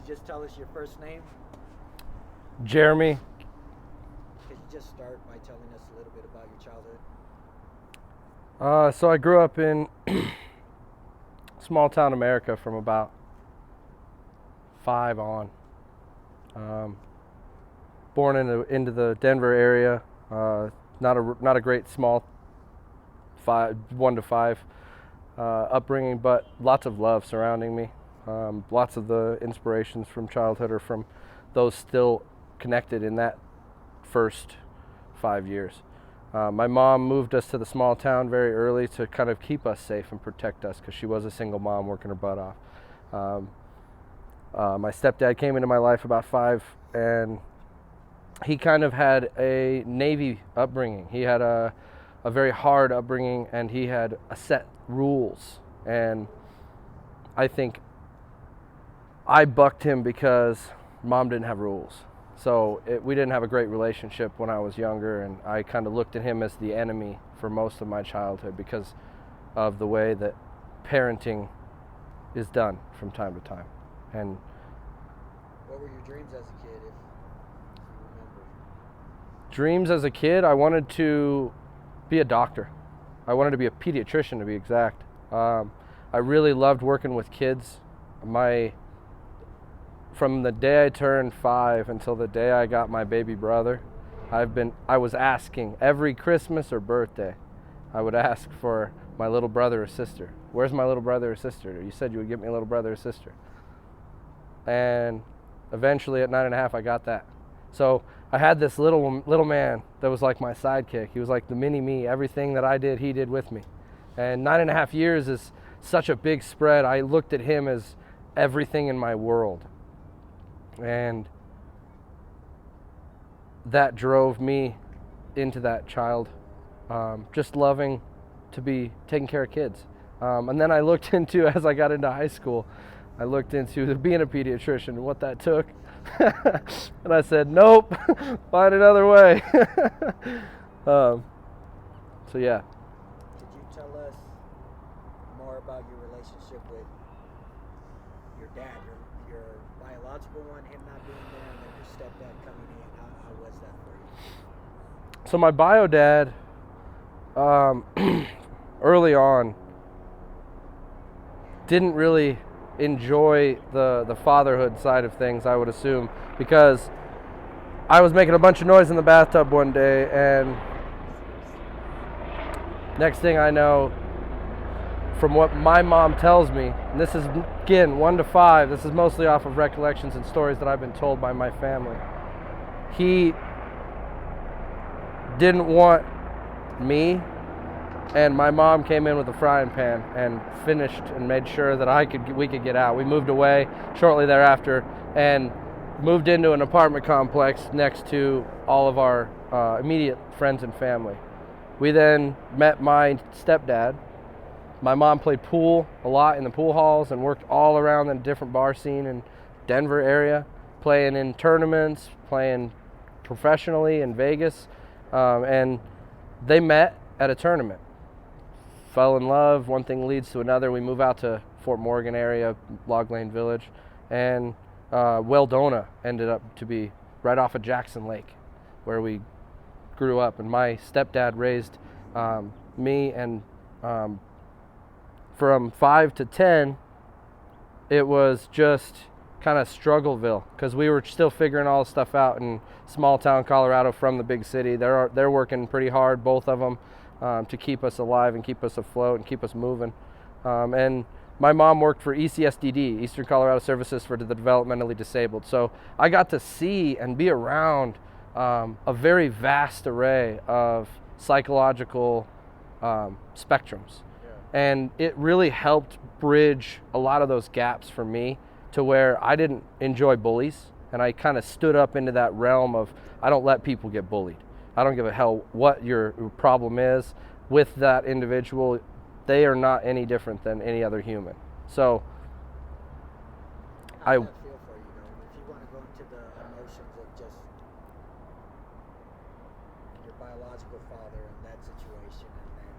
just tell us your first name? Jeremy. Could you just start by telling us a little bit about your childhood? So I grew up in small town America from about 5 on. Born into the Denver area. Not a great small 1 to 5 upbringing, but lots of love surrounding me. Lots of the inspirations from childhood are from those still connected in that first 5 years. My mom moved us to the small town very early to kind of keep us safe and protect us because she was a single mom working her butt off. My stepdad came into my life about 5, and he kind of had a Navy upbringing. He had a very hard upbringing, and he had a set rules. And I think I bucked him because Mom didn't have rules. So we didn't have a great relationship when I was younger, and I kind of looked at him as the enemy for most of my childhood because of the way that parenting is done from time to time. And what were your dreams as a kid, if you remember? Dreams as a kid, I wanted to be a doctor. I wanted to be a pediatrician, to be exact. I really loved working with kids. From the day I turned 5 until the day I got my baby brother, I was asking every Christmas or birthday, I would ask for my little brother or sister. Where's my little brother or sister? You said you would get me a little brother or sister. And eventually at 9.5, I got that. So I had this little man that was like my sidekick. He was like the mini me. Everything that I did, he did with me. And 9.5 years is such a big spread. I looked at him as everything in my world. And that drove me into that child, just loving to be taking care of kids. And then I looked into, as I got into high school, I looked into being a pediatrician and what that took. And I said, nope, find another way. So yeah. Could you tell us more about your relationship with your dad, your biological one, him not being there, and then your stepdad coming in? How was that for you? So my bio dad, early on, didn't really enjoy the fatherhood side of things, I would assume, because I was making a bunch of noise in the bathtub one day, and next thing I know, from what my mom tells me, and this is, again, 1 to 5, this is mostly off of recollections and stories that I've been told by my family, he didn't want me, and my mom came in with a frying pan and finished and made sure that we could get out. We moved away shortly thereafter and moved into an apartment complex next to all of our immediate friends and family. We then met my stepdad. My mom played pool a lot in the pool halls and worked all around the different bar scene in Denver area, playing in tournaments, playing professionally in Vegas, and they met at a tournament. Fell in love, one thing leads to another. We move out to Fort Morgan area, Log Lane Village, and Weldona ended up to be right off of Jackson Lake, where we grew up. And my stepdad raised me, and from 5 to 10, it was just kind of struggleville because we were still figuring all this stuff out in small town Colorado from the big city. They're working pretty hard, both of them, to keep us alive and keep us afloat and keep us moving. And my mom worked for ECSDD, Eastern Colorado Services for the Developmentally Disabled. So I got to see and be around a very vast array of psychological spectrums. Yeah. And it really helped bridge a lot of those gaps for me to where I didn't enjoy bullies. And I kind of stood up into that realm of, I don't let people get bullied. I don't give a hell what your problem is with that individual. They are not any different than any other human. So how does that feel for you, though? If you want to go into the emotions of just your biological father and that situation, and then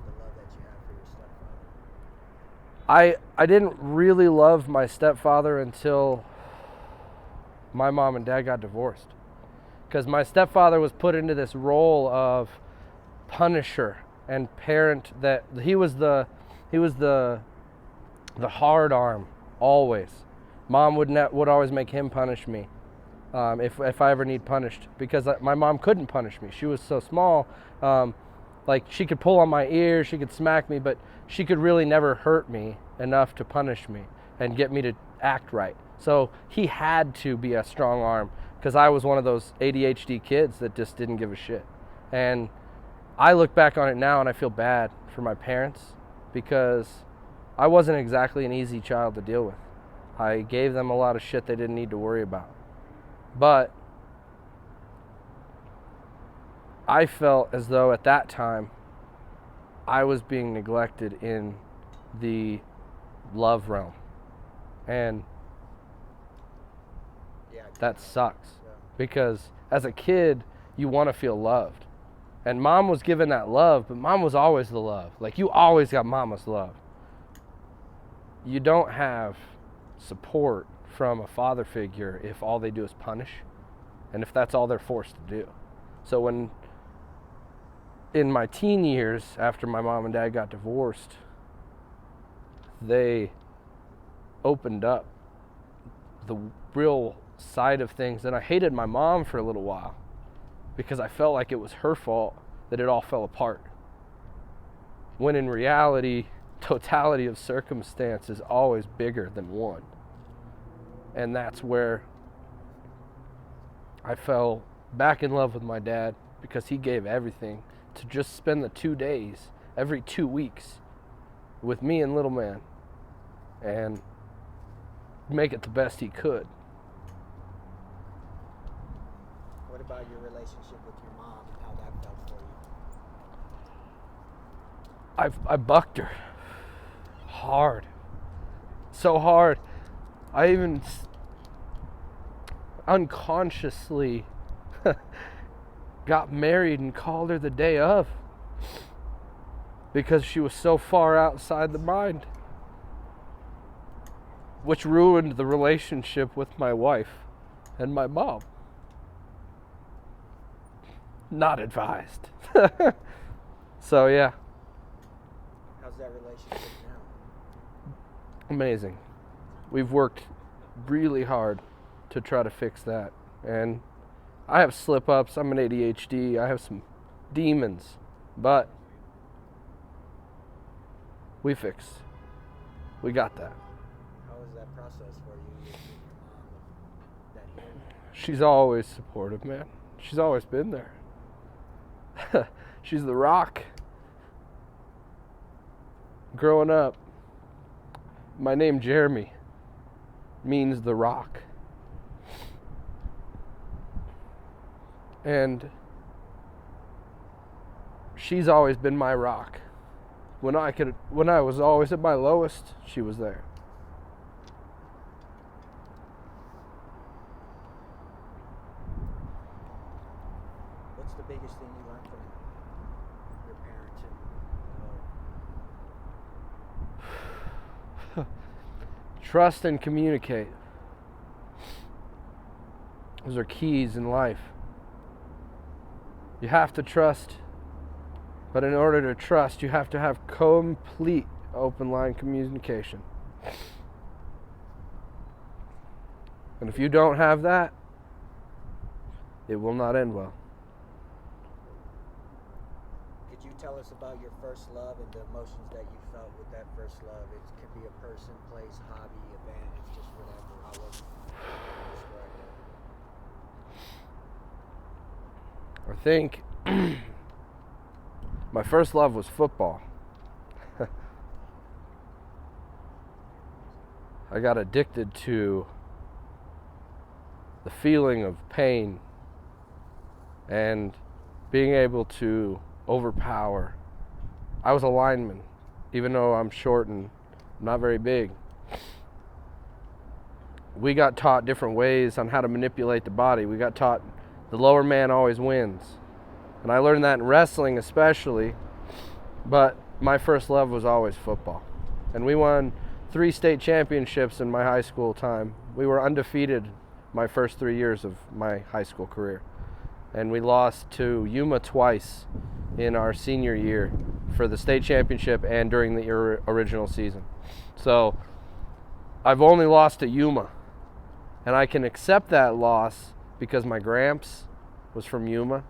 the love that you have for your stepfather. I didn't really love my stepfather until my mom and dad got divorced. Because my stepfather was put into this role of punisher and parent, that he was the hard arm always. Mom would always make him punish me if I ever need punished, because my mom couldn't punish me. She was so small. Like, she could pull on my ear, she could smack me, but she could really never hurt me enough to punish me and get me to act right. So he had to be a strong arm, because I was one of those ADHD kids that just didn't give a shit. And I look back on it now and I feel bad for my parents, because I wasn't exactly an easy child to deal with. I gave them a lot of shit they didn't need to worry about. But I felt as though at that time I was being neglected in the love realm. And that sucks. Because as a kid, you want to feel loved. And mom was given that love, but mom was always the love. Like, you always got mama's love. You don't have support from a father figure if all they do is punish, and if that's all they're forced to do. So when, in my teen years, after my mom and dad got divorced, they opened up the real side of things, and I hated my mom for a little while because I felt like it was her fault that it all fell apart, when in reality, totality of circumstance is always bigger than one. And that's where I fell back in love with my dad, because he gave everything to just spend the 2 days every 2 weeks with me and little man and make it the best he could. What about your relationship with your mom and how that felt for you? I bucked her hard, so hard. I even unconsciously got married and called her the day of, because she was so far outside the mind, which ruined the relationship with my wife and my mom. Not advised. So yeah. How's that relationship now? Amazing. We've worked really hard to try to fix that. And I have slip-ups. I'm an ADHD. I have some demons. But we fixed. We got that. How was that process for you with your mom? That hearing? She's always supportive, man. She's always been there. She's the rock. Growing up, my name Jeremy means the rock. And she's always been my rock. When I was always at my lowest, she was there. What's the biggest thing you learned from your parents and Trust and communicate. Those are keys in life. You have to trust, but in order to trust, you have to have complete open line communication. And if you don't have that, it will not end well. Could you tell us about your first love and the emotions that you felt with that first love? It could be a person, place, hobby, event, it's just whatever. However you describe it. I think my first love was football. I got addicted to the feeling of pain and being able to overpower. I was a lineman, even though I'm short and not very big. We got taught different ways on how to manipulate the body. We got taught the lower man always wins. And I learned that in wrestling especially, but my first love was always football. And we won 3 state championships in my high school time. We were undefeated my first 3 years of my high school career. And we lost to Yuma twice in our senior year for the state championship and during the original season. So I've only lost to Yuma, and I can accept that loss because my gramps was from Yuma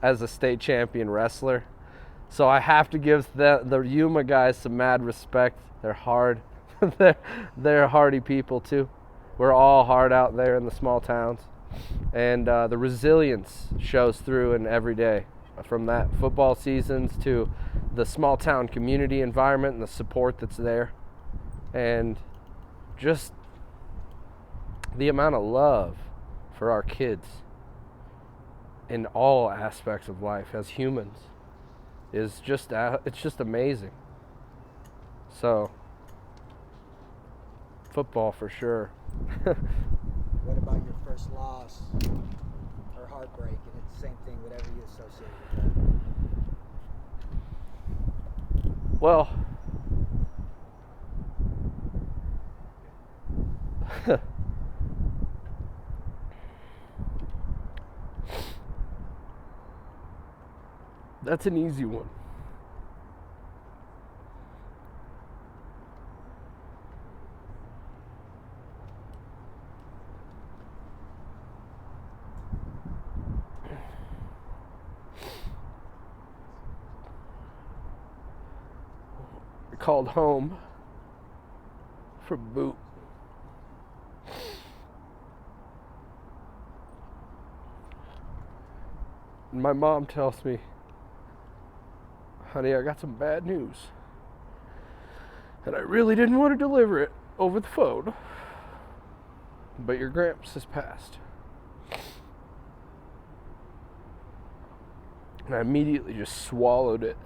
as a state champion wrestler. So I have to give the Yuma guys some mad respect. They're hard. they're hardy people too. We're all hard out there in the small towns. And the resilience shows through in every day, from that football seasons to the small town community environment and the support that's there. And just the amount of love for our kids in all aspects of life as humans is just, it's just amazing. So, football for sure. What about your first loss or heartbreak? And it's the same thing, whatever you associate with that. Well, that's an easy one. Called home from boot. And my mom tells me, honey, I got some bad news. And I really didn't want to deliver it over the phone. But your gramps has passed. And I immediately just swallowed it.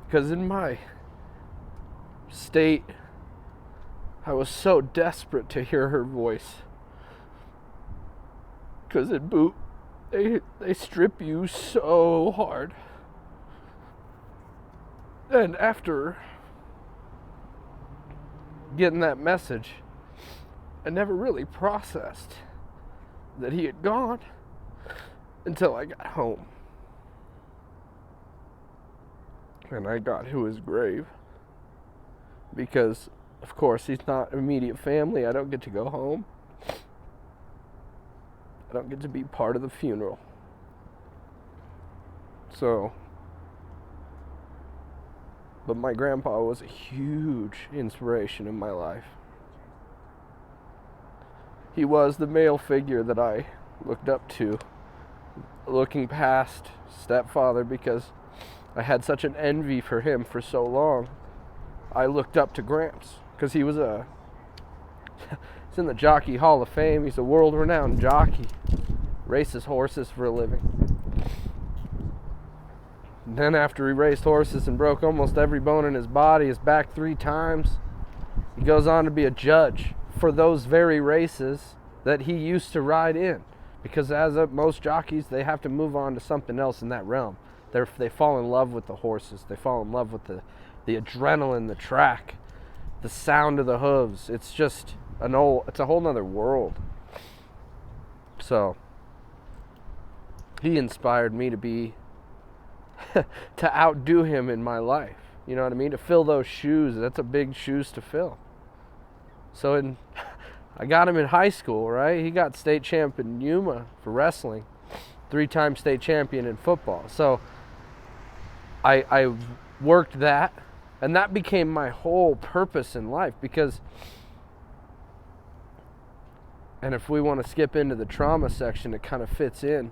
Because in my state, I was so desperate to hear her voice. Because in boot, they strip you so hard. And after getting that message, I never really processed that he had gone until I got home. And I got to his grave. Because, of course, he's not immediate family. I don't get to go home. I don't get to be part of the funeral. So, but my grandpa was a huge inspiration in my life. He was the male figure that I looked up to, looking past stepfather, because I had such an envy for him for so long. I looked up to Gramps because he was he's in the Jockey Hall of Fame. He's a world-renowned jockey, races horses for a living. And then after he raced horses and broke almost every bone in his body, his back 3 times, he goes on to be a judge for those very races that he used to ride in. Because as most jockeys, they have to move on to something else in that realm. They fall in love with the horses. They fall in love with the adrenaline, the track, the sound of the hooves. It's just it's a whole nother world. So he inspired me to be to outdo him in my life. You know what I mean? To fill those shoes. That's a big shoes to fill. So I got him in high school, right? He got state champ in Yuma for wrestling, 3-time state champion in football. So I worked that, and that became my whole purpose in life. Because, and if we want to skip into the trauma section, it kind of fits in.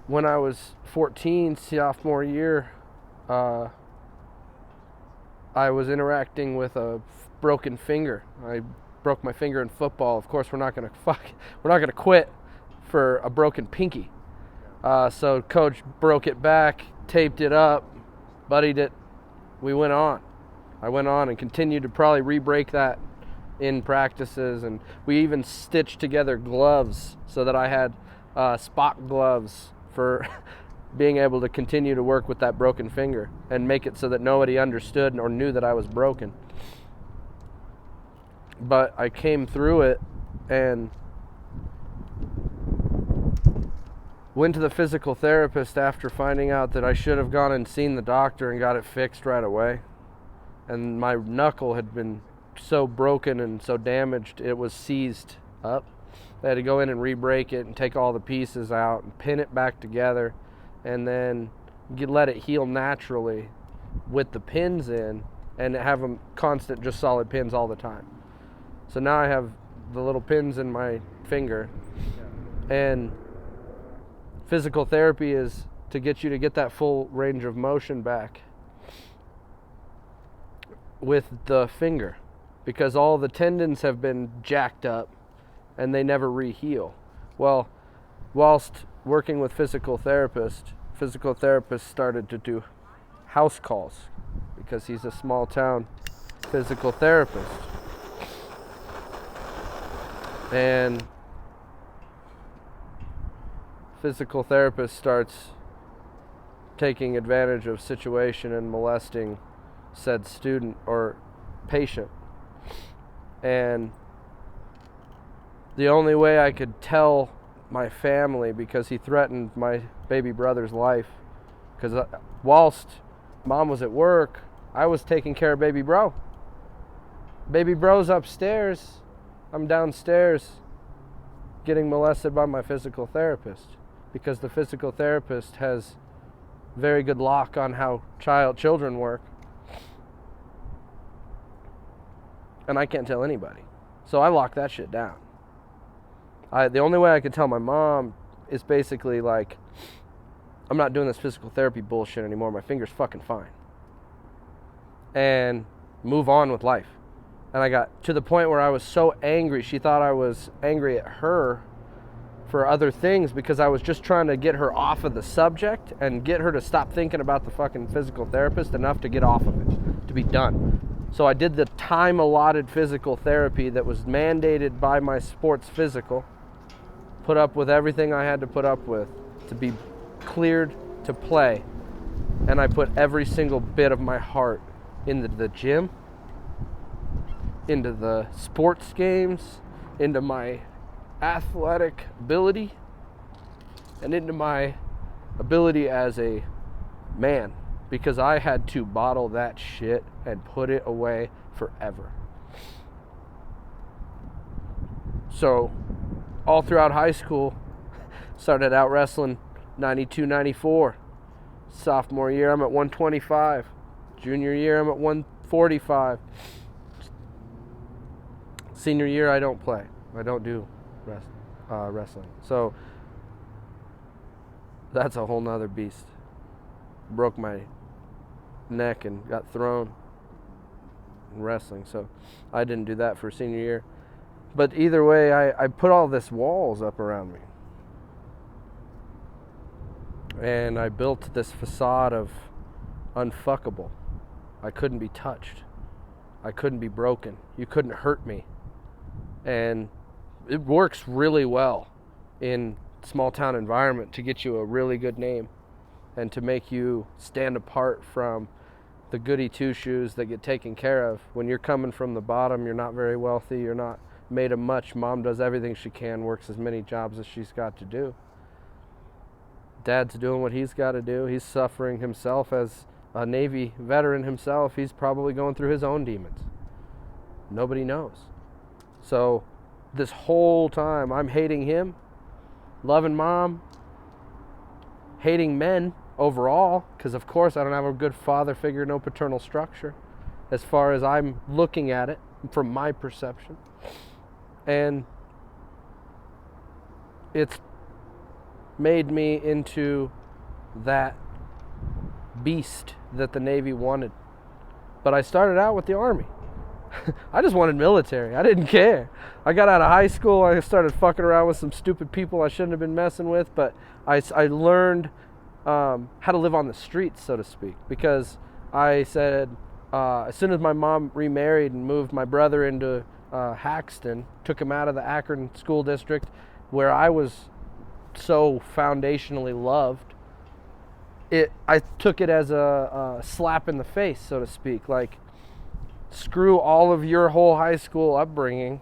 When I was 14, sophomore year, I was interacting with a broken finger. I broke my finger in football. Of course, we're not gonna quit for a broken pinky. So coach broke it back, taped it up, buddied it. We went on. I went on and continued to probably re-break that in practices, and we even stitched together gloves so that I had Spock gloves for being able to continue to work with that broken finger and make it so that nobody understood or knew that I was broken. But I came through it and went to the physical therapist after finding out that I should have gone and seen the doctor and got it fixed right away. And my knuckle had been so broken and so damaged, it was seized up. They had to go in and re-break it and take all the pieces out and pin it back together, and then let it heal naturally with the pins in, and have them constant, just solid pins all the time. So now I have the little pins in my finger, and physical therapy is to get you to get that full range of motion back with the finger, because all the tendons have been jacked up and they never re-heal. Well, whilst working with physical therapist started to do house calls, because he's a small town physical therapist. And physical therapist starts taking advantage of situation and molesting said student or patient. And the only way I could tell my family, because he threatened my baby brother's life, because whilst mom was at work, I was taking care of baby bro. Baby bro's upstairs, I'm downstairs getting molested by my physical therapist, because the physical therapist has very good lock on how children work, and I can't tell anybody. So I lock that shit down. The only way I could tell my mom is basically like, I'm not doing this physical therapy bullshit anymore. My finger's fucking fine. And move on with life. And I got to the point where I was so angry. She thought I was angry at her for other things, because I was just trying to get her off of the subject and get her to stop thinking about the fucking physical therapist enough to get off of it, to be done. So I did the time allotted physical therapy that was mandated by my sports physical, put up with everything I had to put up with to be cleared to play. And I put every single bit of my heart into the gym, into the sports games, into my athletic ability, and into my ability as a man, because I had to bottle that shit and put it away forever. So all throughout high school, started out wrestling 92, 94. Sophomore year, I'm at 125. Junior year, I'm at 145. Senior year, I don't play. I don't do wrestling. So that's a whole nother beast. Broke my neck and got thrown in wrestling. So I didn't do that for senior year. But either way, I put all this walls up around me. And I built this facade of unfuckable. I couldn't be touched. I couldn't be broken. You couldn't hurt me. And it works really well in small town environment to get you a really good name and to make you stand apart from the goody two-shoes that get taken care of. When you're coming from the bottom, you're not very wealthy, you're not made of much. Mom does everything she can, works as many jobs as she's got to do. Dad's doing what he's got to do. He's suffering himself as a Navy veteran himself. He's probably going through his own demons. Nobody knows. So this whole time I'm hating him, loving mom, hating men overall, because of course I don't have a good father figure, no paternal structure as far as I'm looking at it from my perception. And it's made me into that beast that the Navy wanted. But I started out with the Army. I just wanted military. I didn't care. I got out of high school. I started fucking around with some stupid people I shouldn't have been messing with. But I learned how to live on the streets, so to speak. Because I said, as soon as my mom remarried and moved my brother into Haxton, took him out of the Akron school district where I was so foundationally loved, I took it as a slap in the face, so to speak. Like, screw all of your whole high school upbringing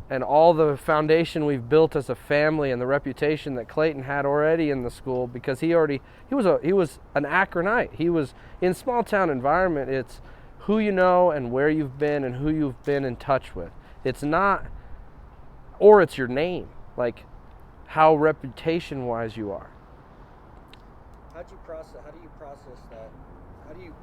and all the foundation we've built as a family and the reputation that Clayton had already in the school, because he was an Akronite. He was in small town environment. It's who you know and where you've been and who you've been in touch with. It's not, or it's your name, like how reputation wise you are. How do you process that? How do you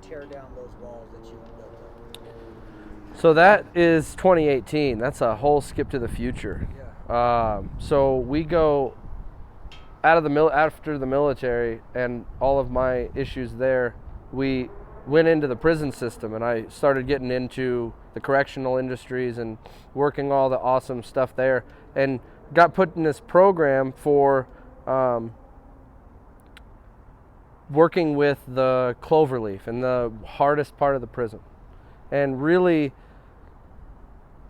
tear down those walls that you built up? So that is 2018. That's a whole skip to the future. Yeah. So we go out of after the military and all of my issues there, we went into the prison system, and I started getting into the correctional industries and working all the awesome stuff there, and got put in this program for working with the cloverleaf and the hardest part of the prison. And really,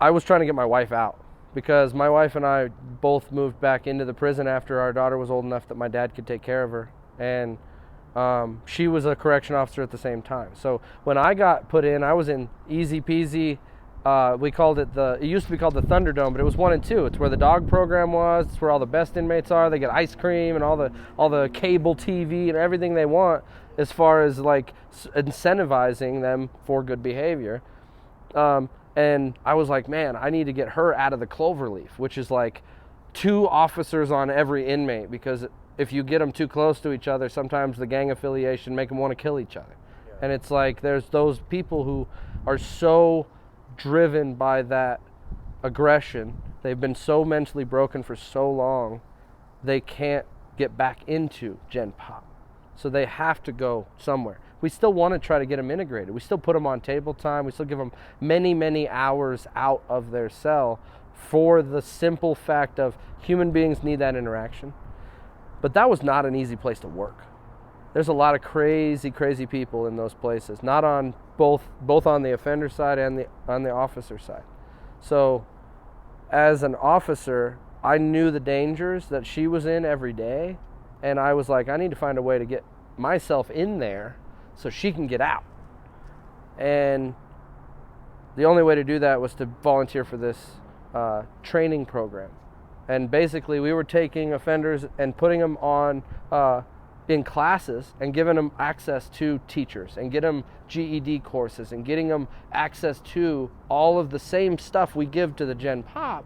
I was trying to get my wife out, because my wife and I both moved back into the prison after our daughter was old enough that my dad could take care of her. And she was a correction officer at the same time. So when I got put in, I was in easy peasy. We called it it used to be called the Thunderdome, but it was 1 and 2. It's where the dog program was. It's where all the best inmates are. They get ice cream and all the cable TV and everything they want as far as like incentivizing them for good behavior. And I was like, man, I need to get her out of the cloverleaf, which is like 2 officers on every inmate, because if you get them too close to each other, sometimes the gang affiliation make them want to kill each other. Yeah. And it's like there's those people who are so driven by that aggression. They've been so mentally broken for so long, they can't get back into Gen Pop. So they have to go somewhere. We still want to try to get them integrated. We still put them on table time. We still give them many, many hours out of their cell, for the simple fact of human beings need that interaction. But that was not an easy place to work. There's a lot of crazy, crazy people in those places, not on both on the offender side and on the officer side. So as an officer, I knew the dangers that she was in every day, and I was like, I need to find a way to get myself in there so she can get out. And the only way to do that was to volunteer for this training program. And basically we were taking offenders and putting them on in classes and giving them access to teachers and get them GED courses and getting them access to all of the same stuff we give to the Gen Pop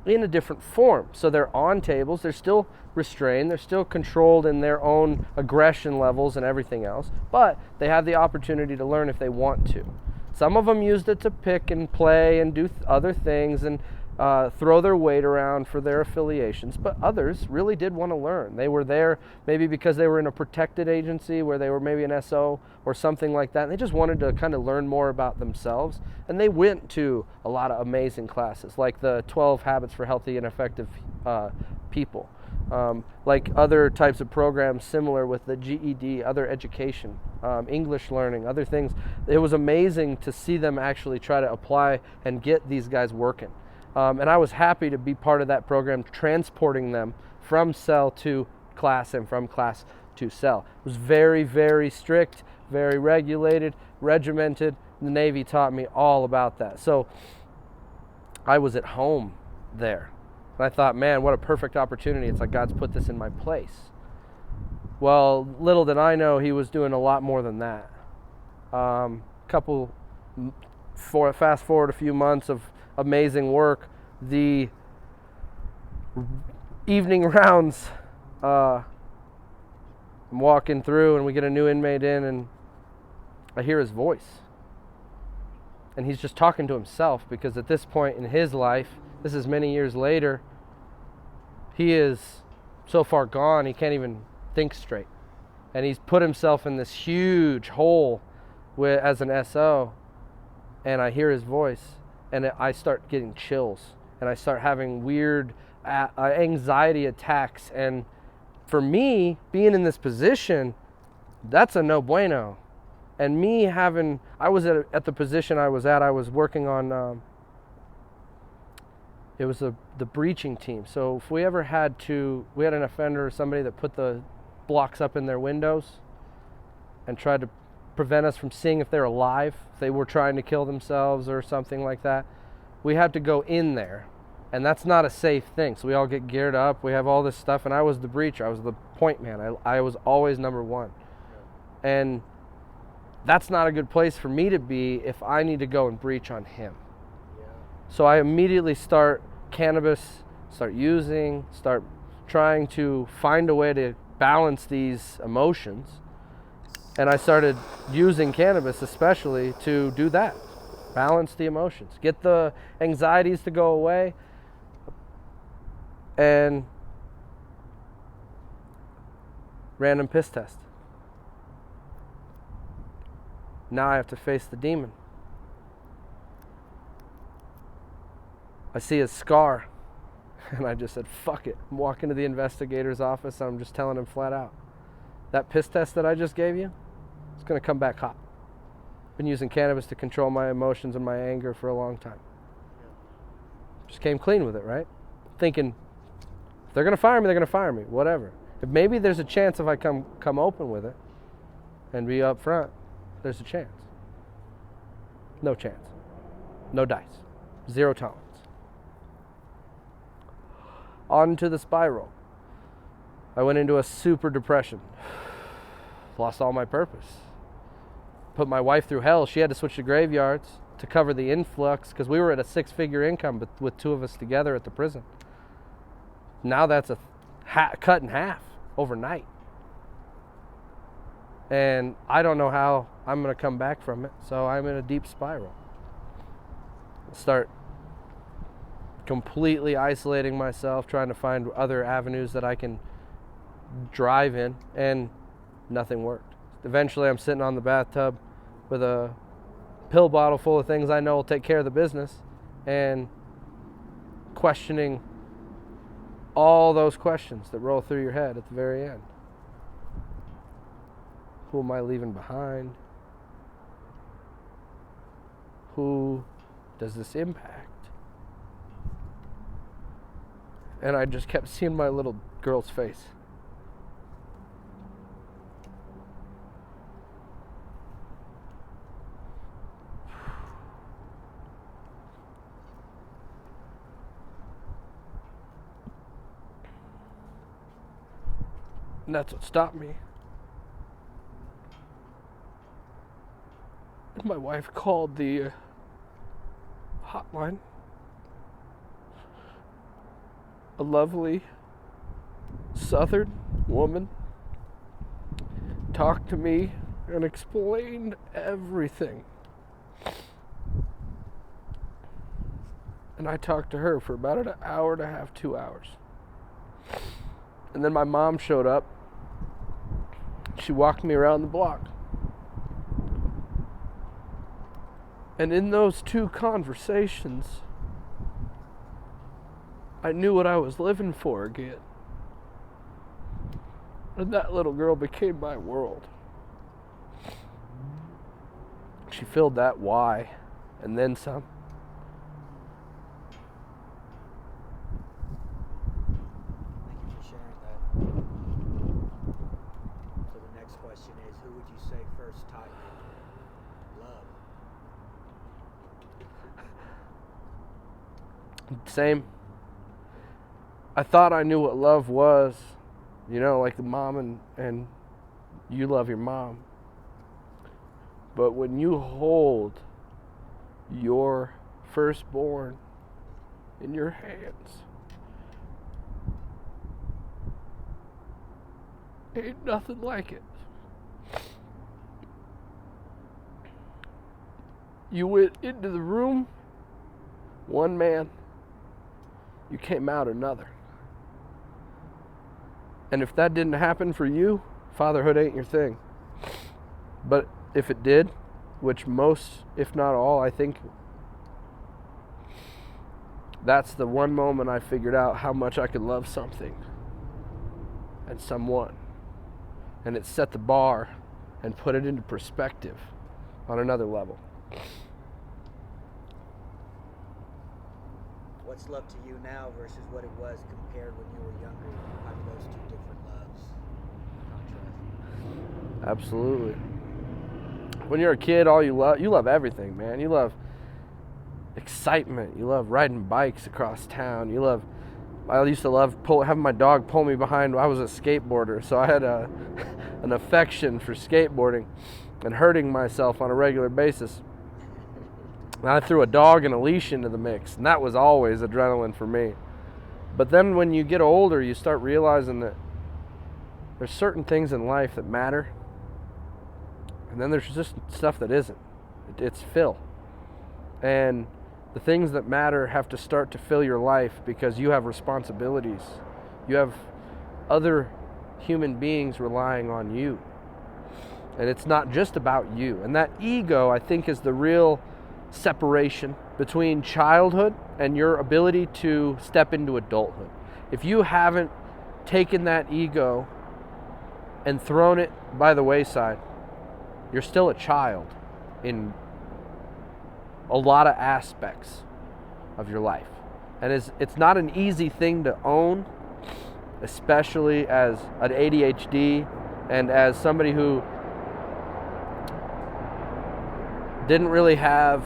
in a different form. So they're on tables, they're still restrained, they're still controlled in their own aggression levels and everything else, but they have the opportunity to learn if they want to. Some of them used it to pick and play and do other things and throw their weight around for their affiliations, but others really did want to learn. They were there maybe because they were in a protected agency where they were maybe an SO or something like that, and they just wanted to kind of learn more about themselves, and they went to a lot of amazing classes, like the 12 Habits for Healthy and Effective People, like other types of programs similar with the GED, other education, English learning, other things. It was amazing to see them actually try to apply and get these guys working. And I was happy to be part of that program, transporting them from cell to class and from class to cell. It was very, very strict, very regulated, regimented. The Navy taught me all about that. So I was at home there. And I thought, man, what a perfect opportunity. It's like God's put this in my place. Well, little did I know he was doing a lot more than that. Fast forward a few months of amazing work. The evening rounds, I'm walking through and we get a new inmate in and I hear his voice. And he's just talking to himself, because at this point in his life, this is many years later, he is so far gone he can't even think straight. And he's put himself in this huge hole as an SO, and I hear his voice. And I start getting chills, and I start having weird anxiety attacks. And for me, being in this position, that's a no bueno. And I was at the position I was at, I was working on, it was the breaching team. So if we ever we had an offender or somebody that put the blocks up in their windows and tried to prevent us from seeing if they're alive, if they were trying to kill themselves or something like that. We have to go in there, and that's not a safe thing. So we all get geared up. We have all this stuff, and I was the breacher. I was the point man. I was always number one. And that's not a good place for me to be if I need to go and breach on him. Yeah. So I immediately start cannabis, start using, start trying to find a way to balance these emotions. And I started using cannabis especially to do that. Balance the emotions. Get the anxieties to go away. And random piss test. Now I have to face the demon. I see his scar. And I just said, fuck it. I'm walking to the investigator's office and I'm just telling him flat out, that piss test that I just gave you, it's going to come back hot. Been using cannabis to control my emotions and my anger for a long time. Just came clean with it, right? Thinking, if they're going to fire me, they're going to fire me. Whatever. If maybe there's a chance if I come open with it and be up front, there's a chance. No chance. No dice. Zero tolerance. On to the spiral. I went into a super depression. Lost all my purpose. Put my wife through hell. She had to switch to graveyards to cover the influx because we were at a 6-figure income but with two of us together at the prison. Now that's a cut in half overnight. And I don't know how I'm going to come back from it. So I'm in a deep spiral. Start completely isolating myself, trying to find other avenues that I can drive in, and nothing worked. Eventually I'm sitting on the bathtub with a pill bottle full of things I know will take care of the business and questioning all those questions that roll through your head at the very end. Who am I leaving behind? Who does this impact? And I just kept seeing my little girl's face. And that's what stopped me. My wife called the hotline. A lovely Southern woman talked to me and explained everything. And I talked to her for about an hour and a half, 2 hours. And then my mom showed up. She walked me around the block. And in those 2 conversations, I knew what I was living for again. And that little girl became my world. She filled that why, and then some. Thank you for sharing that. So the next question is, who would you say first taught you love? Same. I thought I knew what love was, you know, like the mom and you love your mom. But when you hold your firstborn in your hands, ain't nothing like it. You went into the room, one man, you came out another. And if that didn't happen for you, fatherhood ain't your thing. But if it did, which most, if not all, I think, that's the one moment I figured out how much I could love something and someone. And it set the bar and put it into perspective on another level. What's love to you now versus what it was compared when you were younger? How do those 2 different loves contrast? Absolutely. When you're a kid, all you love everything, man. You love excitement. You love riding bikes across town. I used to love having my dog pull me behind. I was a skateboarder, so I had an affection for skateboarding and hurting myself on a regular basis. And I threw a dog and a leash into the mix, and that was always adrenaline for me. But then when you get older, you start realizing that there's certain things in life that matter, and then there's just stuff that isn't. It's fill. And the things that matter have to start to fill your life because you have responsibilities. You have other human beings relying on you. And it's not just about you. And that ego, I think, is the real separation between childhood and your ability to step into adulthood. If you haven't taken that ego and thrown it by the wayside, you're still a child in a lot of aspects of your life. And it's not an easy thing to own, especially as an ADHD and as somebody who didn't really have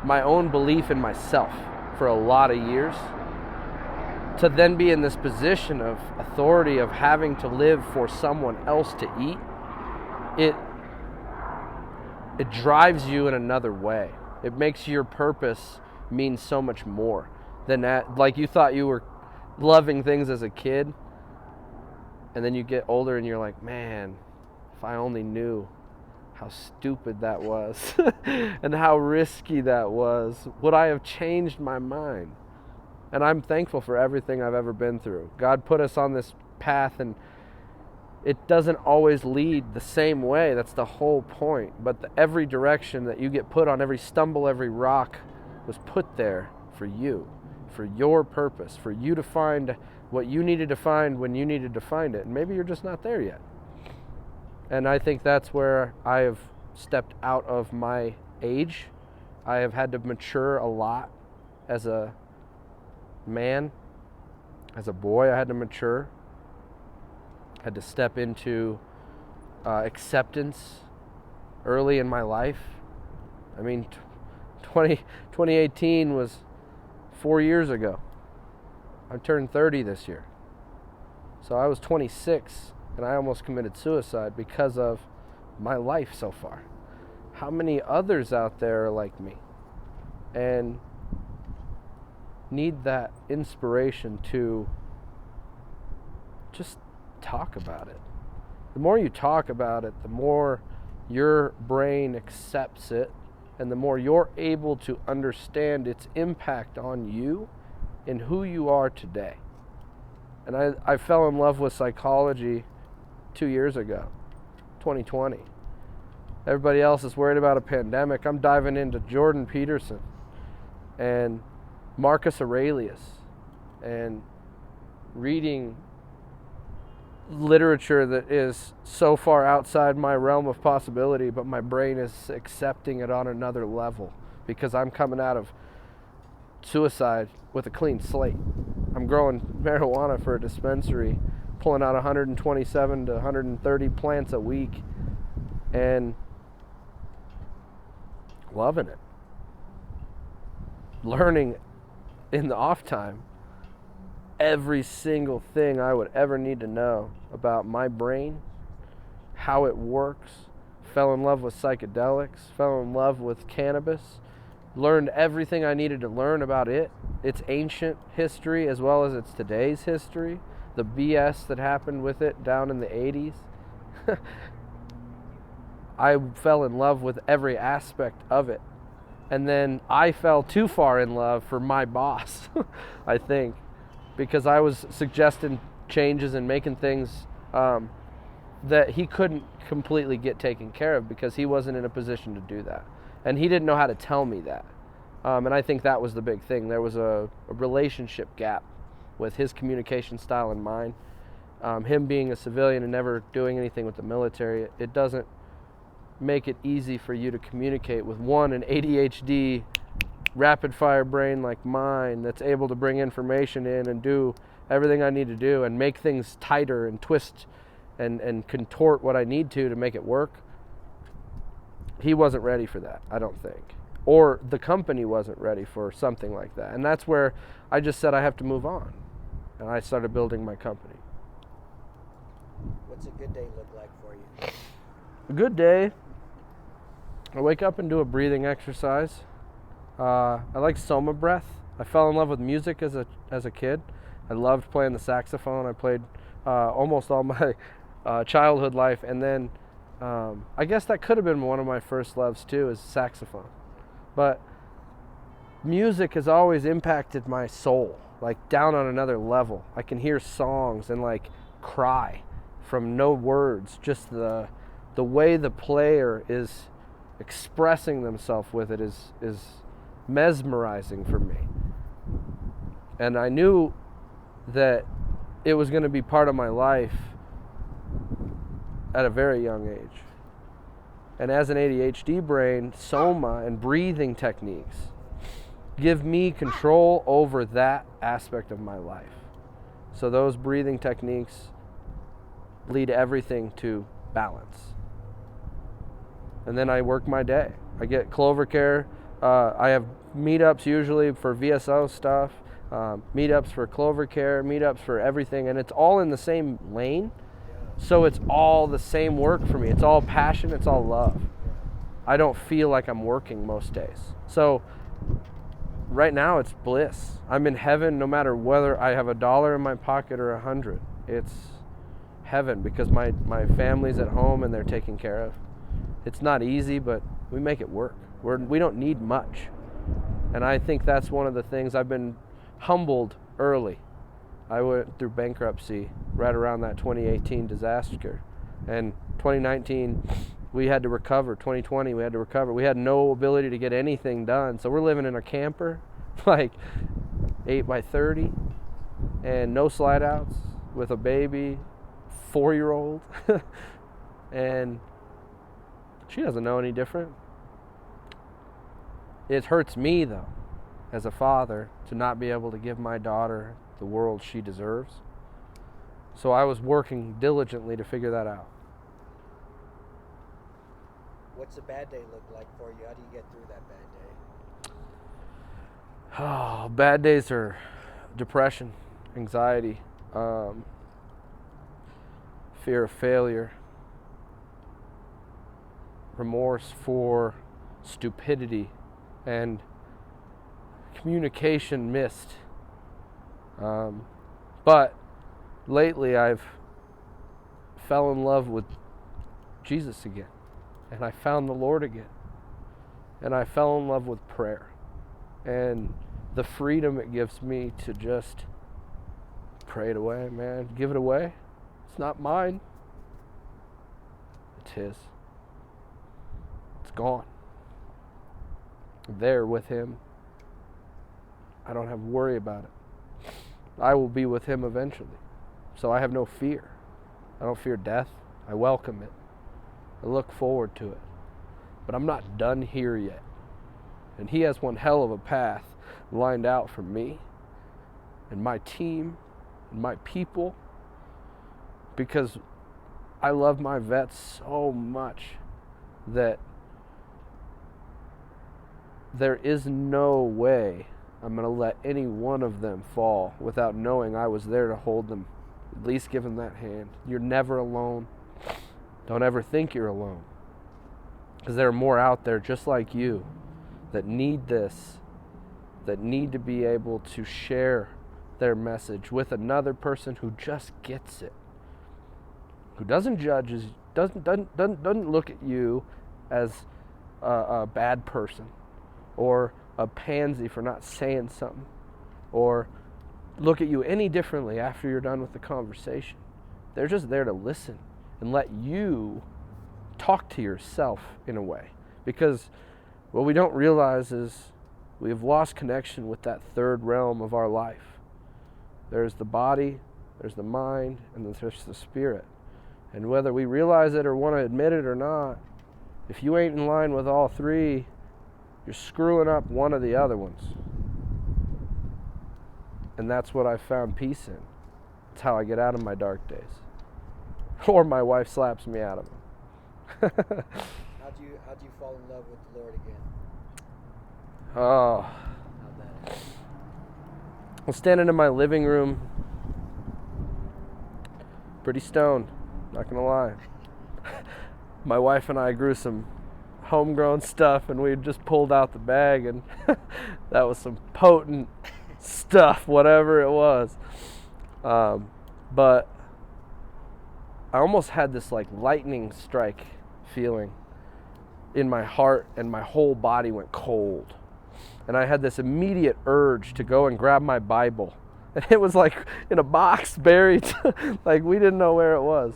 my own belief in myself for a lot of years, to then be in this position of authority of having to live for someone else to eat, it drives you in another way. It makes your purpose mean so much more than that. Like, you thought you were loving things as a kid, and then you get older and you're like, man, if I only knew how stupid that was and how risky that was, would I have changed my mind? And I'm thankful for everything I've ever been through. God put us on this path, and it doesn't always lead the same way. That's the whole point. But every direction that you get put on, every stumble, every rock was put there for you, for your purpose, for you to find what you needed to find when you needed to find it. And maybe you're just not there yet. And I think that's where I have stepped out of my age. I have had to mature a lot as a man. As a boy, I had to mature. Had to step into acceptance early in my life. I mean, 2018 was 4 years ago. I turned 30 this year. So I was 26, and I almost committed suicide because of my life so far. How many others out there are like me and need that inspiration to just talk about it? The more you talk about it, the more your brain accepts it, and the more you're able to understand its impact on you and who you are today. And I fell in love with psychology 2 years ago, 2020. Everybody else is worried about a pandemic. I'm diving into Jordan Peterson and Marcus Aurelius and reading literature that is so far outside my realm of possibility, but my brain is accepting it on another level because I'm coming out of suicide with a clean slate. I'm growing marijuana for a dispensary, pulling out 127 to 130 plants a week and loving it. Learning in the off time every single thing I would ever need to know about my brain, how it works. Fell in love with psychedelics, fell in love with cannabis, learned everything I needed to learn about it, its ancient history as well as its today's history, the BS that happened with it down in the 80s. I fell in love with every aspect of it. And then I fell too far in love for my boss, I think, because I was suggesting changes and making things that he couldn't completely get taken care of because he wasn't in a position to do that. And he didn't know how to tell me that. And I think that was the big thing. There was a relationship gap with his communication style and mine. Him being a civilian and never doing anything with the military, it doesn't make it easy for you to communicate with an ADHD rapid fire brain like mine that's able to bring information in and do everything I need to do and make things tighter and twist and contort what I need to make it work. he wasn't ready for that, I don't think. Or the company wasn't ready for something like that. And that's where I just said I have to move on. And I started building my company. What's a good day look like for you? A good day, I wake up and do a breathing exercise. I like soma breath. I fell in love with music as a kid. I loved playing the saxophone. I played almost all my childhood life. And then I guess that could have been one of my first loves too, is saxophone. But music has always impacted my soul, like down on another level. I can hear songs and like cry from no words, just the way the player is expressing themselves with it is mesmerizing for me. And I knew that it was going to be part of my life at a very young age. And as an ADHD brain, soma and breathing techniques give me control over that aspect of my life. So those breathing techniques lead everything to balance. And then I work my day. I get Clover Care. I have meetups usually for VSO stuff, meetups for Clover Care, meetups for everything, and it's all in the same lane. So it's all the same work for me. It's all passion. It's all love. I don't feel like I'm working most days. So right now it's bliss. I'm in heaven no matter whether I have $1 in my pocket or 100. It's heaven because my family's at home and they're taken care of. It's not easy, but we make it work. We don't need much. And I think that's one of the things I've been humbled early. I went through bankruptcy right around that 2018 disaster. And 2019, we had to recover. 2020, we had to recover. We had no ability to get anything done. So we're living in a camper, like 8x30, and no slide outs with a baby, 4-year-old. And she doesn't know any different. It hurts me, though, as a father, to not be able to give my daughter the world she deserves. So I was working diligently to figure that out. What's a bad day look like for you? How do you get through that bad day? Oh, bad days are depression, anxiety, fear of failure, remorse for stupidity, and communication missed. But lately I've fell in love with Jesus again, and I found the Lord again, and I fell in love with prayer and the freedom it gives me to just pray it away, man. Give it away. It's not mine. It's His. It's gone. I'm there with Him. I don't have to worry about it. I will be with Him eventually. So I have no fear. I don't fear death. I welcome it. I look forward to it. But I'm not done here yet. And He has one hell of a path lined out for me and my team and my people, because I love my vets so much that there is no way I'm going to let any one of them fall without knowing I was there to hold them, at least give them that hand. You're never alone. Don't ever think you're alone, because there are more out there just like you that need this, that need to be able to share their message with another person who just gets it, who doesn't judge, doesn't look at you as a bad person or a pansy for not saying something, or look at you any differently after you're done with the conversation. They're just there to listen and let you talk to yourself in a way, because what we don't realize is we have lost connection with that third realm of our life. There's the body, there's the mind, and then there's the spirit. And whether we realize it or want to admit it or not, if you ain't in line with all three, you're screwing up one of the other ones. And that's what I found peace in. It's how I get out of my dark days. Or my wife slaps me out of them. How'd how'd you fall in love with the Lord again? Oh. How'd that happen? I was standing in my living room, pretty stoned, not gonna lie. My wife and I grew some homegrown stuff, and we just pulled out the bag, and that was some potent stuff, whatever it was. But I almost had this like lightning strike feeling in my heart, and my whole body went cold. And I had this immediate urge to go and grab my Bible. And it was like in a box buried, like we didn't know where it was.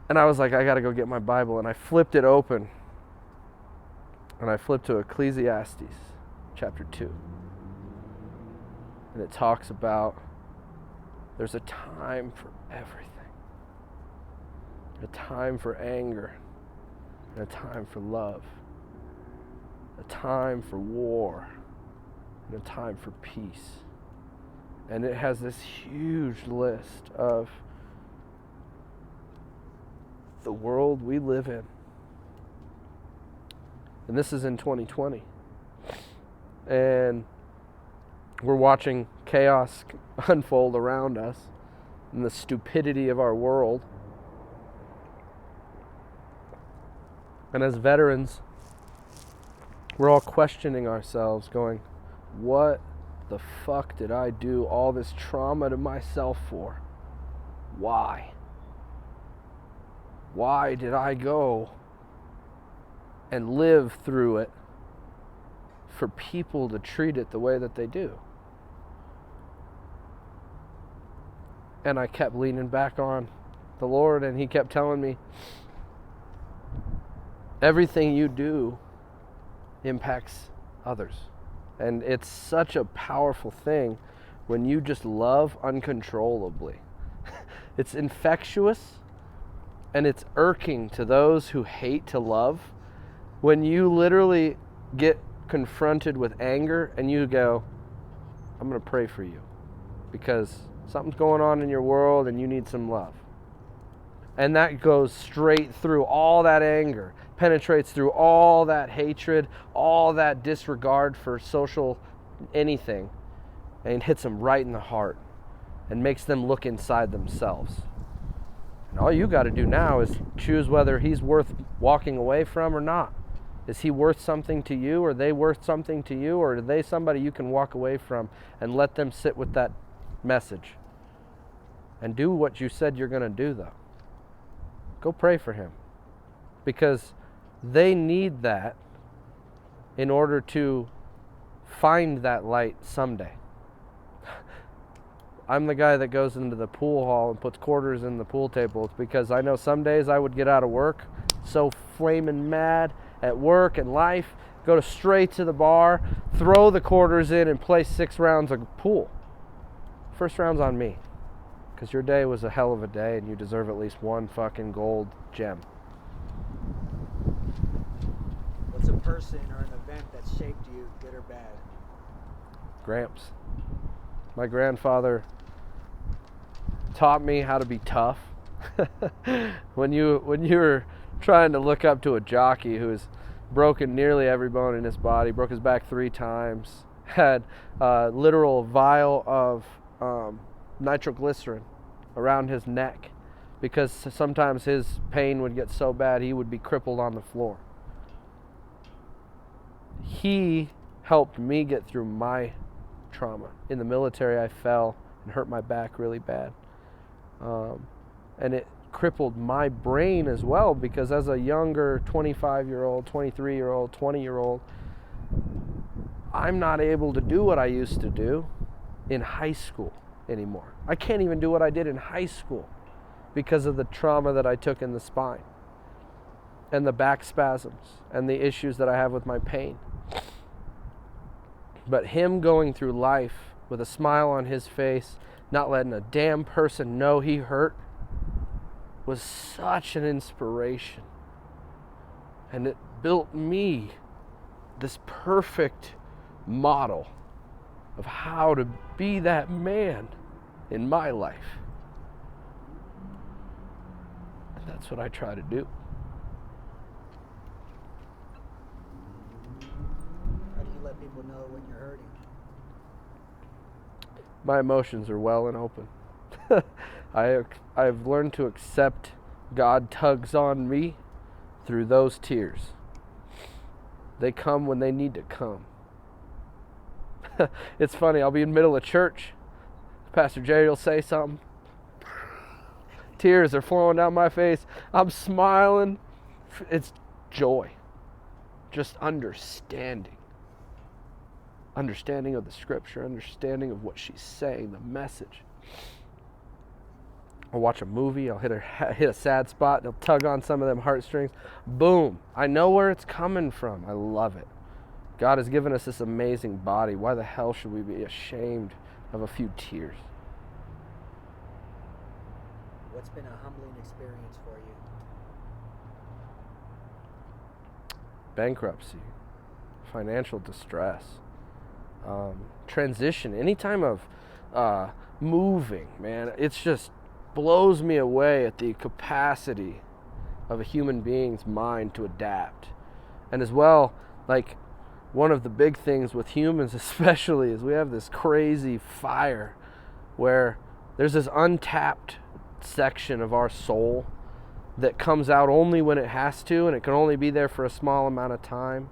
And I was like, I gotta go get my Bible. And I flipped it open. And I flipped to Ecclesiastes Chapter 2. And it talks about there's a time for everything. A time for anger. And a time for love. A time for war. And a time for peace. And it has this huge list of the world we live in. And this is in 2020. And we're watching chaos unfold around us and the stupidity of our world. And as veterans, we're all questioning ourselves, going, what the fuck did I do all this trauma to myself for? Why? Why did I go and live through it for people to treat it the way that they do? And I kept leaning back on the Lord, and He kept telling me, everything you do impacts others. And it's such a powerful thing when you just love uncontrollably. It's infectious, and it's irking to those who hate to love. When you literally get confronted with anger and you go, I'm going to pray for you because something's going on in your world and you need some love. And that goes straight through all that anger, penetrates through all that hatred, all that disregard for social anything, and hits them right in the heart and makes them look inside themselves. And all you got to do now is choose whether he's worth walking away from or not. Is he worth something to you? Or are they worth something to you? Or are they somebody you can walk away from and let them sit with that message? And do what you said you're going to do, though. Go pray for him. Because they need that in order to find that light someday. I'm the guy that goes into the pool hall and puts quarters in the pool table. It's because I know some days I would get out of work so flaming mad at work and life, go straight to the bar, throw the quarters in and play 6 rounds of pool. First round's on me, because your day was a hell of a day and you deserve at least one fucking gold gem. What's a person or an event that shaped you, good or bad? Gramps. My grandfather taught me how to be tough. When you're trying to look up to a jockey who's broken nearly every bone in his body, broke his back 3 times, had a literal vial of nitroglycerin around his neck because sometimes his pain would get so bad he would be crippled on the floor. He helped me get through my trauma. In the military, I fell and hurt my back really bad. And it crippled my brain as well, because as a younger 25-year-old, 23-year-old, 20-year-old, I'm not able to do what I used to do in high school anymore. I can't even do what I did in high school because of the trauma that I took in the spine and the back spasms and the issues that I have with my pain. But him going through life with a smile on his face, not letting a damn person know he hurt, was such an inspiration. And it built me this perfect model of how to be that man in my life. And that's what I try to do. let people know when you're hurting? My emotions are well and open. I've learned to accept God tugs on me through those tears. They come when they need to come. It's funny, I'll be in the middle of church. Pastor Jerry will say something. Tears are flowing down my face. I'm smiling. It's joy. Just understanding. Understanding of the scripture. Understanding of what she's saying. The message. I'll watch a movie. I'll hit a sad spot. They'll tug on some of them heartstrings. Boom. I know where it's coming from. I love it. God has given us this amazing body. Why the hell should we be ashamed of a few tears? What's been a humbling experience for you? Bankruptcy, financial distress, transition, any time of moving, man, it's just blows me away at the capacity of a human being's mind to adapt. And as well, like, one of the big things with humans especially is we have this crazy fire where there's this untapped section of our soul that comes out only when it has to, and it can only be there for a small amount of time.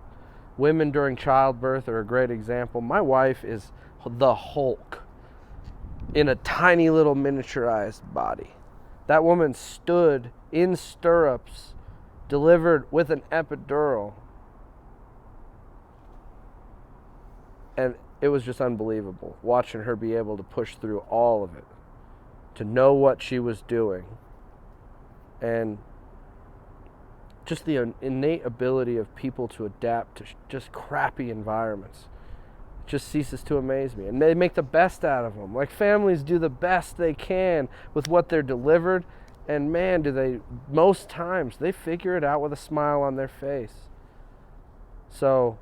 Women during childbirth are a great example. My wife is the Hulk in a tiny little miniaturized body. That woman stood in stirrups, delivered with an epidural, and it was just unbelievable watching her be able to push through all of it, to know what she was doing, and just the innate ability of people to adapt to just crappy environments just ceases to amaze me. And they make the best out of them. Like, families do the best they can with what they're delivered, and man, do they, most times, they figure it out with a smile on their face. So,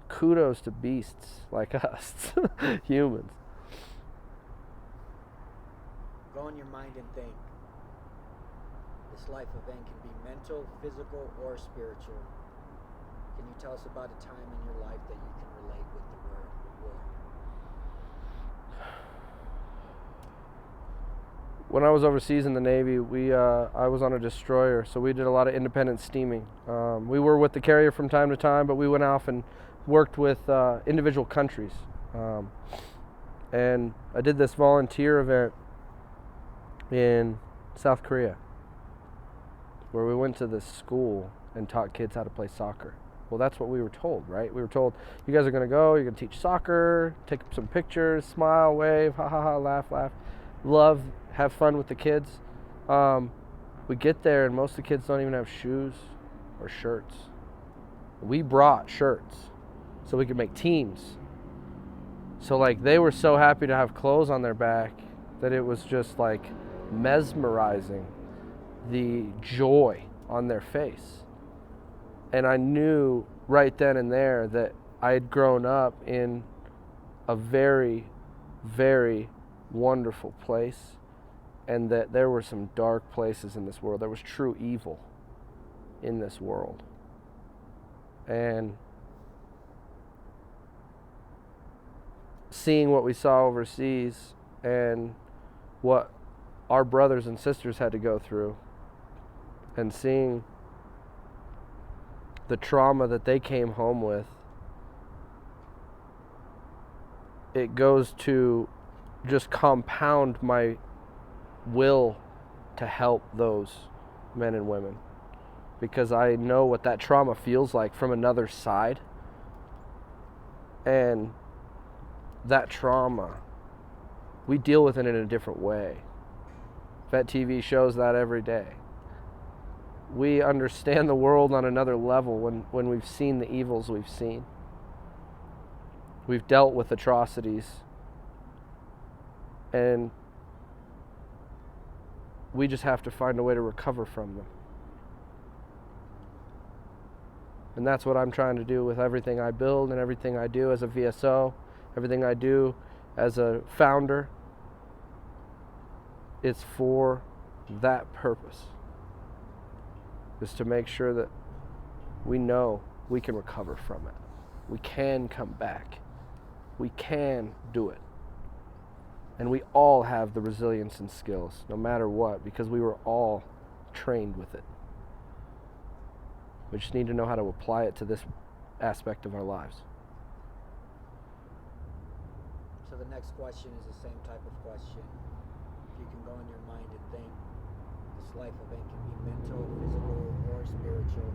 kudos to beasts like us, humans. Go in your mind and think. This life event can be mental, physical, or spiritual. Can you tell us about a time in your life that you can relate with the word war? When I was overseas in the Navy, I was on a destroyer, so we did a lot of independent steaming. We were with the carrier from time to time, but we went off and worked with individual countries. And I did this volunteer event in South Korea, where we went to this school and taught kids how to play soccer. Well, that's what we were told, right? We were told, you guys are going to go, you're going to teach soccer, take some pictures, smile, wave, ha ha ha, laugh, love, have fun with the kids. We get there and most of the kids don't even have shoes or shirts. We brought shirts so we could make teams. So like, they were so happy to have clothes on their back that it was just like mesmerizing, the joy on their face. And I knew right then and there that I had grown up in a very, very wonderful place, and that there were some dark places in this world. There was true evil in this world. And seeing what we saw overseas and what our brothers and sisters had to go through, and seeing the trauma that they came home with, it goes to just compound my will to help those men and women, because I know what that trauma feels like from another side. And that trauma, we deal with it in a different way. Vet TV shows that every day. We understand the world on another level when we've seen the evils we've seen. We've dealt with atrocities, and we just have to find a way to recover from them. And that's what I'm trying to do with everything I build and everything I do as a VSO, everything I do as a founder. It's for that purpose, is to make sure that we know we can recover from it. We can come back. We can do it. And we all have the resilience and skills, no matter what, because we were all trained with it. We just need to know how to apply it to this aspect of our lives. So the next question is the same type of question. If you can go in your mind and think, this life event can be mental, physical, or spiritual.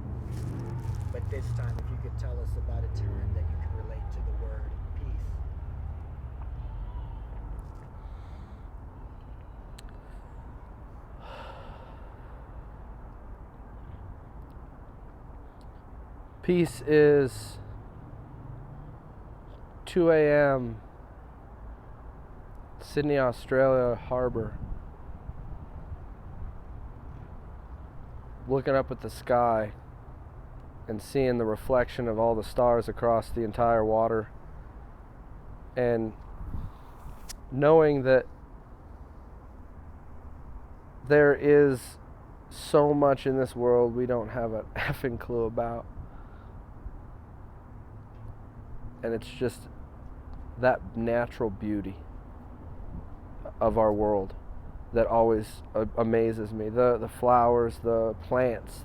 But this time, if you could tell us about a time that you can relate to the word peace. Peace is 2 a.m. Sydney, Australia harbor. Looking up at the sky and seeing the reflection of all the stars across the entire water, and knowing that there is so much in this world we don't have an effing clue about. And it's just that natural beauty of our world that always amazes me. The flowers, the plants,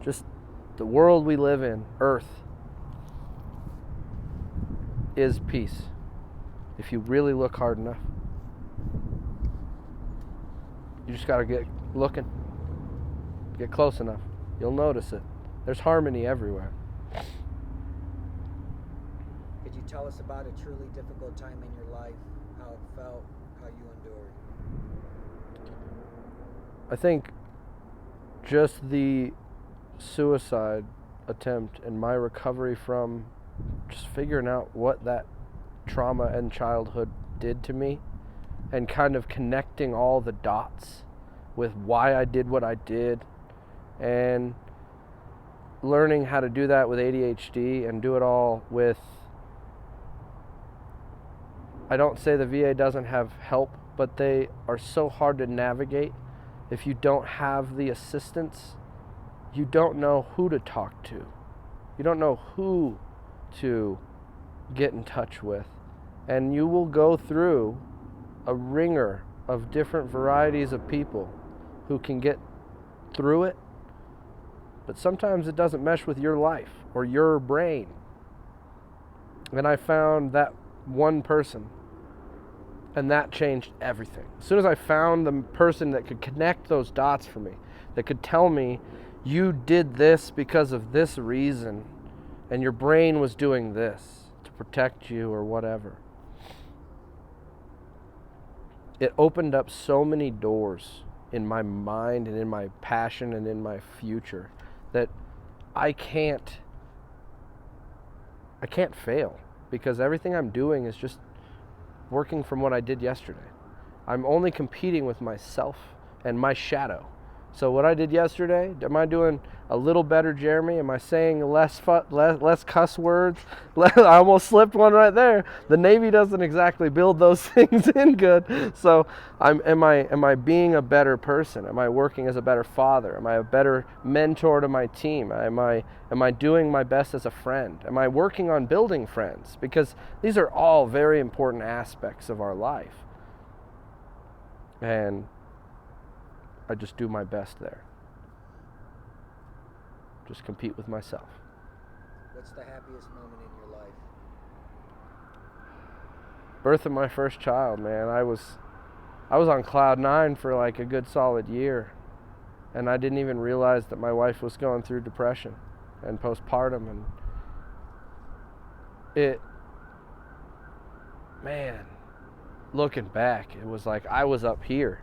just the world we live in, Earth, is peace. If you really look hard enough. You just gotta get looking. Get close enough. You'll notice it. There's harmony everywhere. Could you tell us about a truly difficult time in your life, how it felt, how you endured? I think just the suicide attempt and my recovery from just figuring out what that trauma and childhood did to me, and kind of connecting all the dots with why I did what I did, and learning how to do that with ADHD and do it all with, I don't say the VA doesn't have help, but they are so hard to navigate. If you don't have the assistance, you don't know who to talk to. You don't know who to get in touch with. And you will go through a ringer of different varieties of people who can get through it, but sometimes it doesn't mesh with your life or your brain. And I found that one person, and that changed everything. As soon as I found the person that could connect those dots for me, that could tell me, you did this because of this reason, and your brain was doing this to protect you or whatever. It opened up so many doors in my mind and in my passion and in my future that I can't fail, because everything I'm doing is just working from what I did yesterday. I'm only competing with myself and my shadow. So what I did yesterday, am I doing a little better, Jeremy? Am I saying less cuss words? I almost slipped one right there. The Navy doesn't exactly build those things in good. So am I being a better person? Am I working as a better father? Am I a better mentor to my team? Am I doing my best as a friend? Am I working on building friends? Because these are all very important aspects of our life. And I just do my best there. Just compete with myself. What's the happiest moment in your life? Birth of my first child, man. I was on cloud 9 for like a good solid year, and I didn't even realize that my wife was going through depression and postpartum, and looking back, it was like I was up here.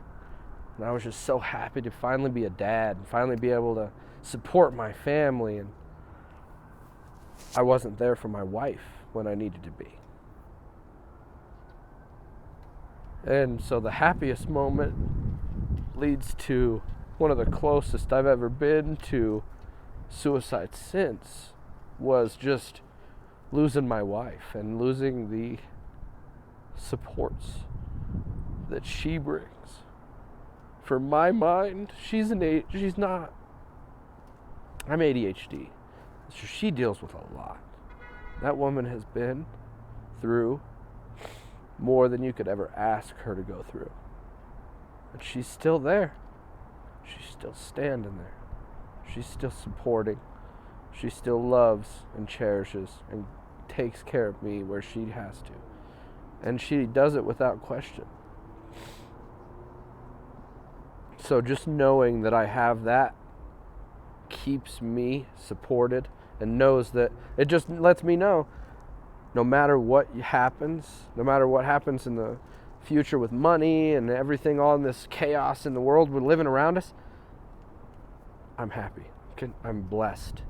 And I was just so happy to finally be a dad and finally be able to support my family. And I wasn't there for my wife when I needed to be. And so the happiest moment leads to one of the closest I've ever been to suicide since, was just losing my wife and losing the supports that she brings. For my mind, she's not. I'm ADHD, so she deals with a lot. That woman has been through more than you could ever ask her to go through. But she's still there. She's still standing there. She's still supporting. She still loves and cherishes and takes care of me where she has to. And she does it without question. So just knowing that I have that keeps me supported, and knows that it just lets me know no matter what happens in the future with money and everything, all this chaos in the world we're living around us, I'm happy. I'm blessed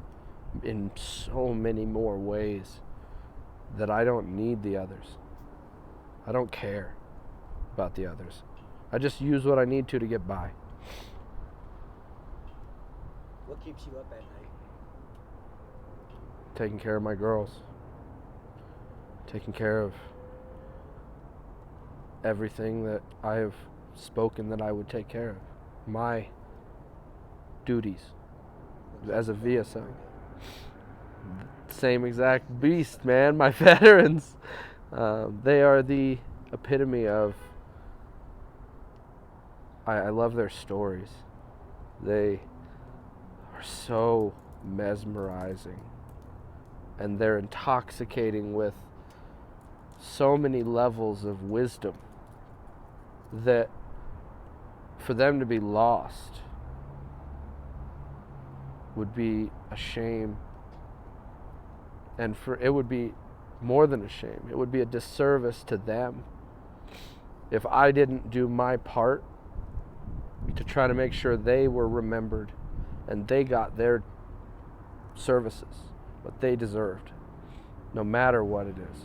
in so many more ways that I don't need the others. I don't care about the others. I just use what I need to get by. What keeps you up at night? Taking care of my girls. Taking care of everything that I have spoken that I would take care of. My duties as a VSO. Same exact beast, man. My veterans. They are the epitome of... I love their stories. They are so mesmerizing. And they're intoxicating with so many levels of wisdom that for them to be lost would be a shame. And it would be more than a shame. It would be a disservice to them if I didn't do my part to try to make sure they were remembered and they got their services, what they deserved, no matter what it is.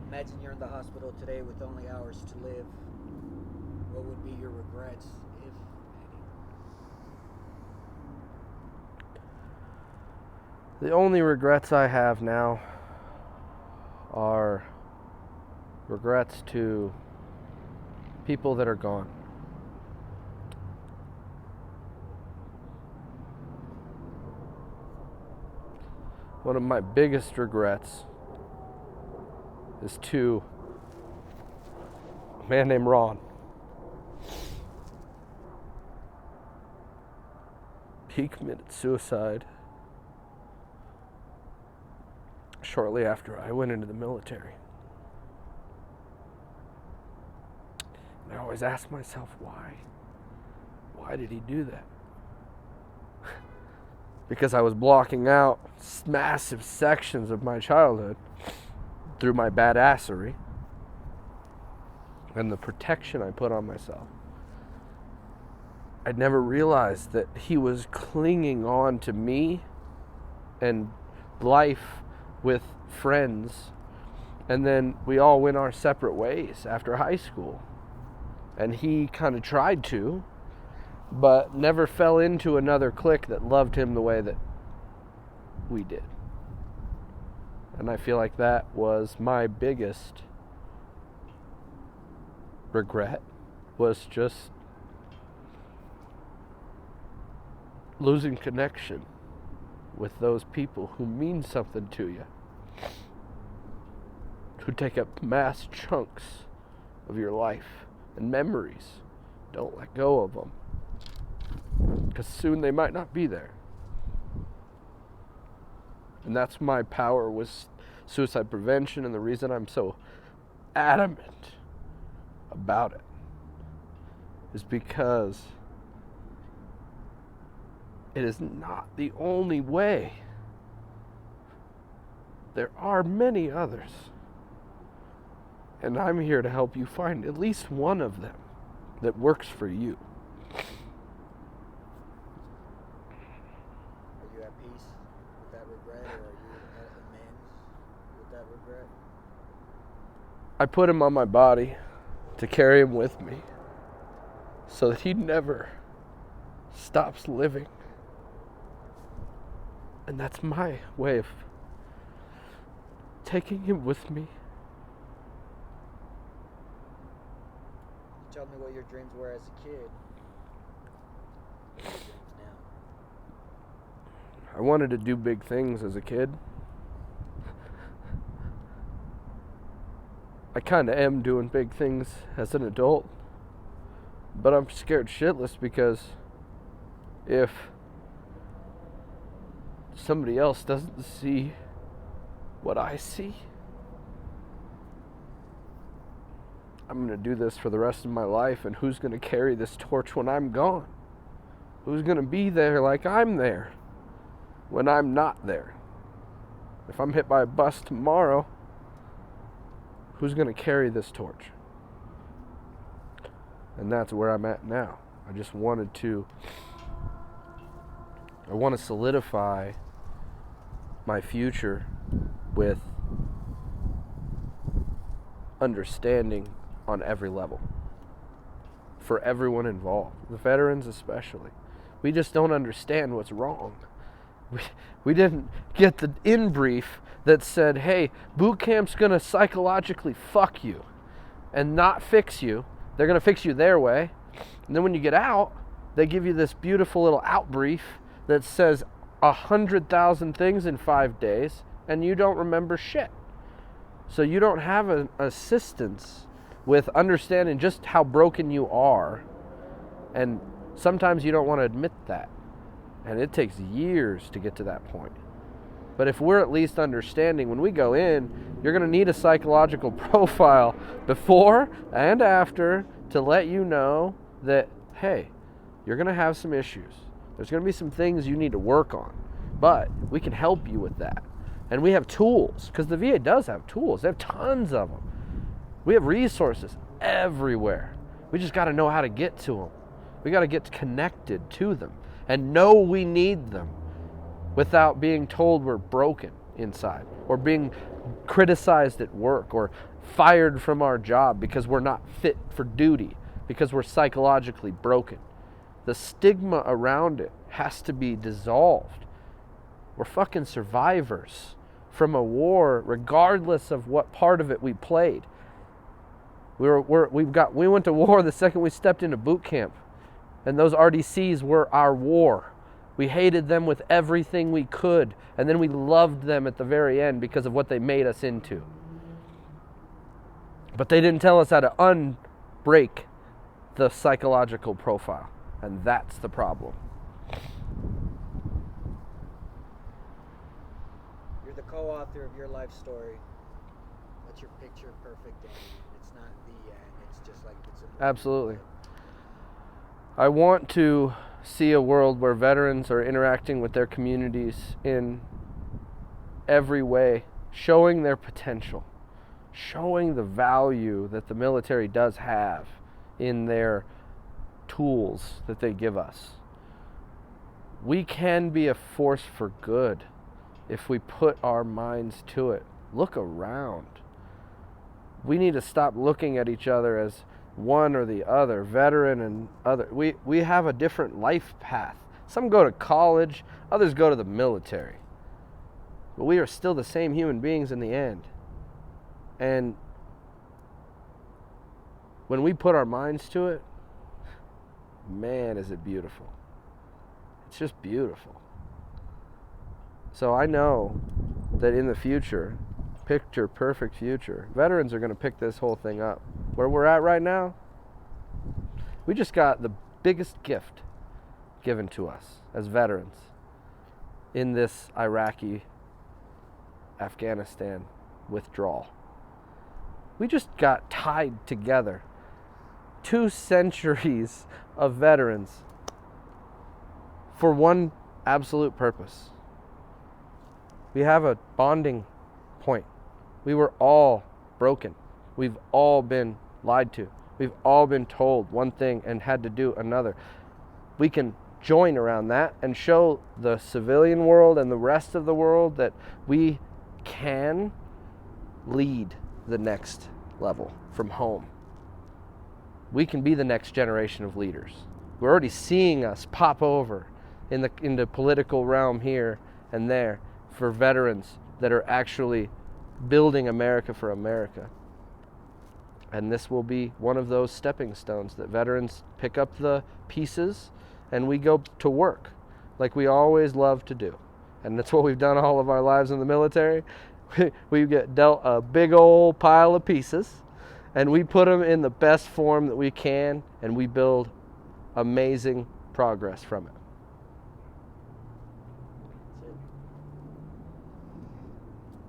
Imagine you're in the hospital today with only hours to live. What would be your regrets, if any? The only regrets I have now are regrets to people that are gone. One of my biggest regrets is to a man named Ron. He committed suicide shortly after I went into the military. And I always ask myself, why? Why did he do that? Because I was blocking out massive sections of my childhood through my badassery and the protection I put on myself. I'd never realized that he was clinging on to me and life with friends, and then we all went our separate ways after high school. And he kind of tried to, but never fell into another clique that loved him the way that we did. And I feel like that was my biggest regret, was just losing connection with those people who mean something to you, who take up mass chunks of your life and memories. Don't let go of them, because soon they might not be there. And that's my power with suicide prevention, and the reason I'm so adamant about it is because it is not the only way. There are many others. And I'm here to help you find at least one of them that works for you. Are you at peace with that regret, or are you at amends with that regret? I put him on my body to carry him with me so that he never stops living. And that's my way of taking him with me. Tell me what your dreams were as a kid. What are your dreams now? I wanted to do big things as a kid. I kind of am doing big things as an adult. But I'm scared shitless because if somebody else doesn't see what I see, I'm going to do this for the rest of my life, and who's going to carry this torch when I'm gone? Who's going to be there like I'm there when I'm not there? If I'm hit by a bus tomorrow, who's going to carry this torch? And that's where I'm at now. I just wanted to solidify my future with understanding on every level for everyone involved, the veterans especially. We just don't understand what's wrong. We didn't get the in-brief that said, hey, boot camp's going to psychologically fuck you and not fix you. They're going to fix you their way. And then when you get out, they give you this beautiful little out brief that says 100,000 things in 5 days, and you don't remember shit. So you don't have an assistance with understanding just how broken you are. And sometimes you don't want to admit that. And it takes years to get to that point. But if we're at least understanding, when we go in, you're going to need a psychological profile before and after to let you know that, hey, you're going to have some issues. There's going to be some things you need to work on. But we can help you with that. And we have tools, because the VA does have tools. They have tons of them. We have resources everywhere. We just got to know how to get to them. We got to get connected to them and know we need them without being told we're broken inside or being criticized at work or fired from our job because we're not fit for duty, because we're psychologically broken. The stigma around it has to be dissolved. We're fucking survivors from a war, regardless of what part of it we played. We went to war the second we stepped into boot camp, and those RDCs were our war. We hated them with everything we could, and then we loved them at the very end because of what they made us into. But they didn't tell us how to unbreak the psychological profile, and that's the problem. You're the co-author of your life story. What's your picture perfect end? It's not the end. It's just like it's a movie. Absolutely. I want to see a world where veterans are interacting with their communities in every way, showing their potential, showing the value that the military does have in their tools that they give us. We can be a force for good if we put our minds to it. Look around. We need to stop looking at each other as one or the other, veteran and other. We have a different life path. Some go to college, others go to the military. But we are still the same human beings in the end. And when we put our minds to it, man, is it beautiful. It's just beautiful. So I know that in the future, picture perfect future, veterans are going to pick this whole thing up. Where we're at right now, we just got the biggest gift given to us as veterans in this Iraqi-Afghanistan withdrawal. We just got tied together. 2 centuries of veterans for one absolute purpose. We have a bonding point. We were all broken. We've all been lied to. We've all been told one thing and had to do another. We can join around that and show the civilian world and the rest of the world that we can lead the next level from home. We can be the next generation of leaders. We're already seeing us pop over in the political realm here and there for veterans that are actually building America for America. And this will be one of those stepping stones that veterans pick up the pieces and we go to work like we always love to do. And that's what we've done all of our lives in the military. We get dealt a big old pile of pieces, and we put them in the best form that we can, and we build amazing progress from it.